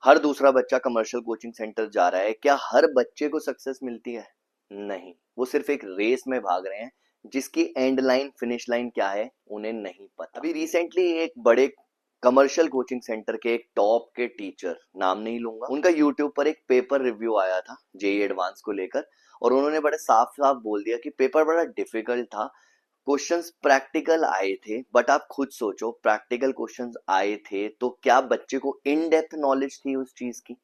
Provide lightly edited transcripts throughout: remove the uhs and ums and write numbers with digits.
हर दूसरा बच्चा commercial coaching centre जा रहा है, क्या हर बच्चे को सक्सेस मिलती है? नहीं, वो सिर्फ एक रेस में भाग रहे हैं जिसकी एंड लाइन फिनिश लाइन क्या है उन्हें नहीं पता। अभी रिसेंटली एक बड़े कमर्शियल कोचिंग सेंटर के एक टॉप के टीचर, नाम नहीं लूंगा, उनका यूट्यूब पर एक पेपर रिव्यू आया था जेई एडवांस को लेकर, और उन्होंने बड़े साफ साफ बोल दिया कि पेपर बड़ा डिफिकल्ट था, क्वेश्चंस प्रैक्टिकल आए थे। बट आप खुद सोचो, प्रैक्टिकल क्वेश्चंस आए थे तो क्या बच्चे को इन डेप्थ नॉलेज थी उस चीज की?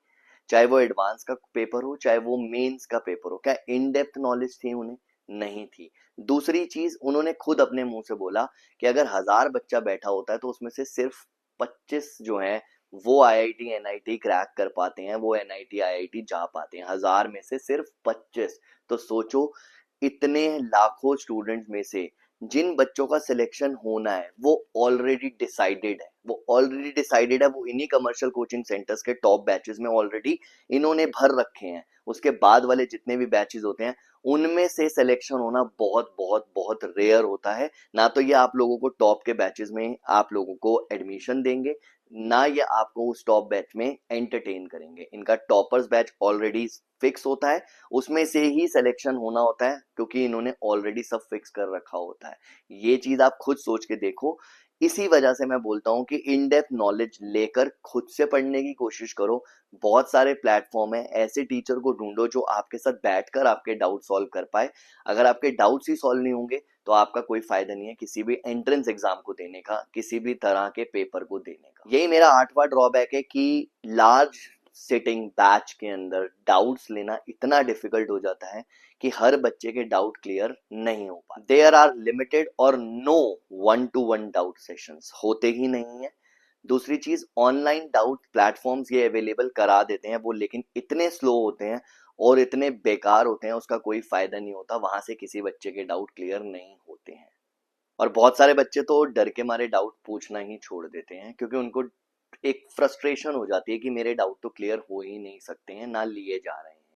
चाहे वो एडवांस का पेपर हो चाहे वो मेंस का पेपर हो, क्या इन डेप्थ नॉलेज थी उन्हें? नहीं थी। दूसरी चीज, उन्होंने खुद अपने मुंह से बोला कि अगर 1000 बच्चा बैठा होता है तो उसमें से सिर्फ 25 जो है वो आईआईटी एनआईटी क्रैक कर पाते हैं, वो एनआईटी आईआईटी जा पाते हैं, 1000 में से सिर्फ 25। तो सोचो, इतने लाखों स्टूडेंट्स में से जिन बच्चों का सिलेक्शन होना है वो ऑलरेडी डिसाइडेड है, वो इन्हीं कमर्शियल कोचिंग सेंटर्स के टॉप बैचेस में ऑलरेडी इन्होंने भर रखे हैं। उसके बाद वाले जितने भी बैचेस होते हैं उनमें से सिलेक्शन होना बहुत बहुत बहुत रेयर होता है। ना तो ये आप लोगों को टॉप के बैचेस में आप लोगों को एडमिशन देंगे, ना ये आपको उस टॉप बैच में एंटरटेन करेंगे। इनका टॉपर्स बैच ऑलरेडी फिक्स होता है, उसमें से ही सिलेक्शन होना होता है क्योंकि इन्होंने ऑलरेडी सब फिक्स कर रखा होता है। ये चीज आप खुद सोच के देखो। इसी वजह से मैं बोलता हूँ कि इन डेप्थ नॉलेज लेकर खुद से पढ़ने की कोशिश करो। बहुत सारे प्लेटफॉर्म है, ऐसे टीचर को ढूंढो जो आपके साथ बैठकर आपके डाउट सॉल्व कर पाए। अगर आपके डाउट्स ही सॉल्व नहीं होंगे तो आपका कोई फायदा नहीं है किसी भी एंट्रेंस एग्जाम को देने का, किसी भी तरह के पेपर को देने का। यही मेरा 8वां ड्रॉबैक है कि लार्ज सिटिंग बैच के अंदर डाउट्स लेना इतना डिफिकल्ट हो जाता है कि हर बच्चे के डाउट क्लियर नहीं हो पाते। देयर आर लिमिटेड और नो 1-to-1 डाउट सेशंस होते ही नहीं है। दूसरी चीज, ऑनलाइन डाउट प्लेटफॉर्म्स ये अवेलेबल करा देते हैं वो, लेकिन इतने स्लो होते हैं और इतने बेकार होते हैं, उसका कोई फायदा नहीं होता, वहां से किसी बच्चे के डाउट क्लियर नहीं होते हैं। और बहुत सारे बच्चे तो डर के मारे डाउट पूछना ही छोड़ देते हैं क्योंकि उनको एक फ्रस्ट्रेशन हो जाती है कि मेरे डाउट तो क्लियर हो ही नहीं सकते हैं, ना लिए जा रहे हैं।